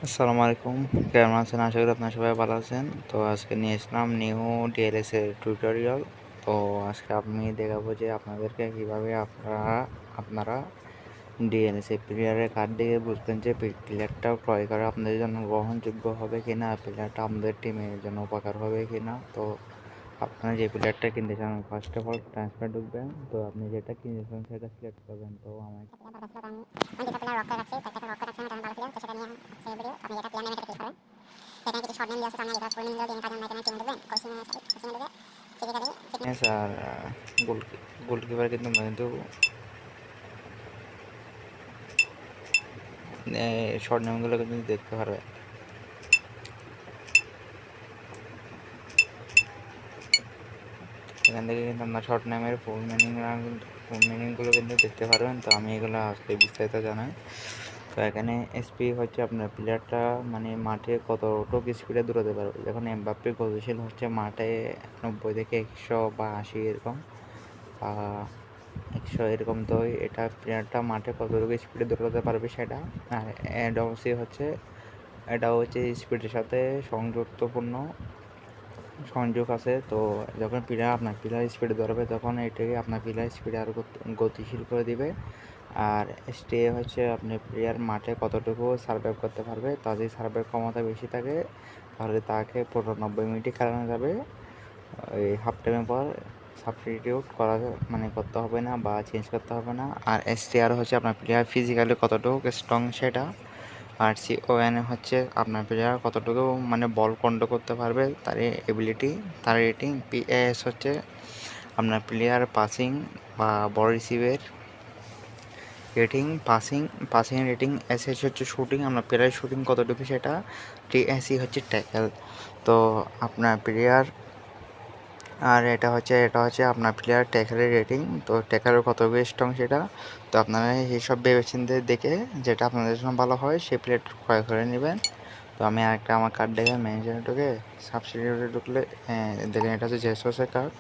আসসালামু আলাইকুম, কেমন আছেন? আশা করি আপনারা সবাই ভালো আছেন। তো আজকে নিয়ে আসলাম নিউ ডিএলএস এর টিউটোরিয়াল। তো আজকে আমি দেখাবো যে আপনাদেরকে কীভাবে আপনারা ডিএলএস এর প্লেয়ারের কার্ড দেখে বুঝবেন যে প্লেয়ারটা ক্রয় করা আপনাদের জন্য গ্রহণযোগ্য হবে কিনা, প্লেয়ারটা আমাদের টিমের জন্য উপকার হবে কিনা। তো আপনারা যে প্লেয়ারটা কিনতে চান, ফার্স্ট অফ অল ট্রান্সফার ঢুকবেন। তো আপনি যেটা কিনতে চান সেটা সিলেক্ট করবেন। তো আমার যেটা প্লেয়ার রক রাখছে, একটা রক রাখছে না, ভালো প্লেয়ার, তো সেটা নিয়ে আজকে ভিডিও। আপনি যেটা প্লেয়ার নেম এটা ক্লিক করেন। এখানে কিছু শর্ট নেম দেওয়া আছে, আপনি এটা ফুল নেম দিলে কাজের নাইটে কিনে দেবেন। কোচিং দেবে ফিজিক্যালি ফিটনেস আর গোলকিপার কিন্তু শর্ট নেমগুলো কিন্তু দেখতে পারবেন। এখান থেকে কিন্তু আপনার শর্ট নেমের ফুল মিনিংগুলো কিন্তু দেখতে পারবেন। তো আমি এগুলো আজকে বিস্তারিত জানাই। তো এখানে এসপি হচ্ছে আপনার প্লেয়ারটা মানে মাঠে কতটুকু স্পিডে দৌড়াতে পারবে। যখন এমবাপ্পে গতিশীল হচ্ছে মাঠে 90 থেকে 100 বা 80 এরকম 100 এরকম। তো এটা প্লেয়ারটা মাঠে কতটুকু স্পিডে দৌড়াতে পারবে সেটা। আর এটা হচ্ছে স্পিডের সাথে সংযোগ আছে। তো যখন আপনার প্লেয়ার স্পিডে দৌড়াবে তখন এটাকে আপনার প্লেয়ার স্পিডে আরও গতিশীল করে দিবে। আর স্টে হচ্ছে আপনি প্লেয়ার মাঠে কতটুকু সার্ভাইভ করতে পারবে। তার যদি সার্ভাইভ ক্ষমতা বেশি থাকে তাহলে তাকে পুরো 90 মিনিটই খেলানো যাবে। এই হাফ টাইমের পর সাবস্টিটিউট করতে হবে না বা চেঞ্জ করতে হবে না। আর STR হচ্ছে আপনার প্লেয়ার ফিজিক্যালি কতটুকু স্ট্রং সেটা। আর CON হচ্ছে আপনার প্লেয়ার কতটুকু বল কন্ট্রোল করতে পারবে, তার এবিলিটি, তার রেটিং। PAS হচ্ছে আপনার প্লেয়ার পাসিং বা বল রিসিভের রেটিং, পাসিং রেটিং। SH হচ্ছে শুটিং, আপনার প্লেয়ার শুটিং কতটুকু সেটা। TSE হচ্ছে ট্যাকেল। তো আপনার প্লেয়ার আর এটা হচ্ছে আপনার প্লেয়ার ট্যাকেলের রেটিং। তো ট্যাকেলের কত স্ট্রং সেটা। তো আপনারা এইসব ভেবেচিন্তে দেখে যেটা আপনাদের জন্য ভালো হয় সেই প্লেয়ারটা ক্রয় করে নেবেন। তো আমি আমার কার্ড দেখে ম্যানেজারে ঢুকে সাবস্টিটিউটে ঢুকলে দেখেন এটা হচ্ছে জেসসের কার্ড।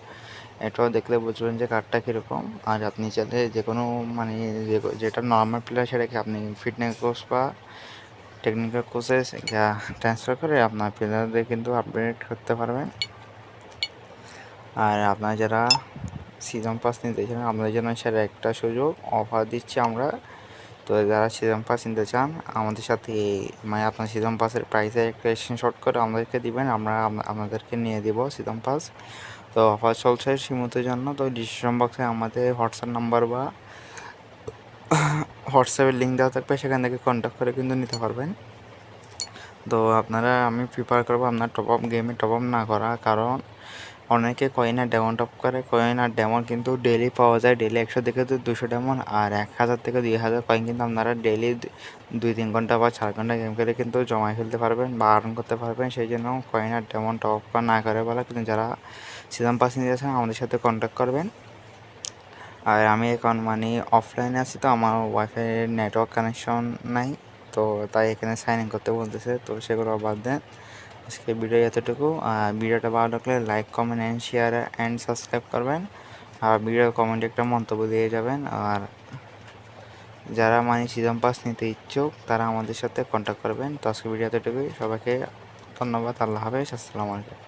এটাও দেখলে বুঝবেন যে কার্ডটা কীরকম। আর আপনি চাইলে যে কোনো যেটা নর্মাল প্লেয়ার সেটাকে আপনি ফিটনেস কোচ বা টেকনিক্যাল কোচে ট্রান্সফার করে আপনার প্লেয়ারদের কিন্তু আপগ্রেড করতে পারবেন। আর আপনারা যারা সিজন পাস নিতে চান আপনাদের জন্য সেটা একটা সুযোগ অফার দিচ্ছি আমরা। তো যারা সিজন পাস নিতে চান আমাদের সাথে আপনার সিজন পাসের প্রাইসে একটা স্ক্রিনশট করে আমাদেরকে দিবেন, আমরা আপনাদেরকে নিয়ে দেবো সিজন পাস। তো অফার চলছে সীমিতের জন্য। তো ডিসক্রিপশন বক্সে আমাদের হোয়াটসঅ্যাপ নাম্বার বা হোয়াটসঅ্যাপের লিঙ্ক দেওয়া থাকবে, সেখান থেকে কন্ট্যাক্ট করে কিন্তু নিতে পারবেন। তো আমি প্রিফার করবো আপনার গেমে টপ আপ না করা, কারণ অনেকে কয়েন আর ডেমন টপ করে। কয়েন আর ডেমন কিন্তু ডেলি পাওয়া যায়, ডেলি 100 থেকে 200 ডেমন আর 1000 থেকে 2000 কয়েন কিন্তু আপনারা ডেলি 2-3 ঘন্টা বা 4 ঘন্টা গেম খেলে কিন্তু জমায় ফেলতে পারবেন বা আর্ন করতে পারবেন। সেই জন্য কয়েন আর ডেমন টপ আপ না করে বলা, কিন্তু যারা সিজন পাস নিতে চান আমাদের সাথে কন্ট্যাক্ট করবেন। আর আমি এখন অফলাইনে আছি, তো আমার ওয়াইফাই নেটওয়ার্ক কানেকশন নাই, তো তাই এখানে সাইন ইন করতে বলতেছে। তো সেগুলো বাদ দেন, আজকে ভিডিও এতটুকু। আর ভিডিওটা ভালো লাগলে like, comment and share and subscribe করবেন। আর ভিডিওর কমেন্টে একটা মন্তব্য দিয়ে যাবেন। আর যারা সিজন পাস নিতে ইচ্ছুক তারা আমাদের সাথে কন্ট্যাক্ট করবেন। তো আজকে ভিডিও এতটুকুই, সবাইকে ধন্যবাদ। আল্লাহ হাফেজ, আসসালামু আলাইকুম।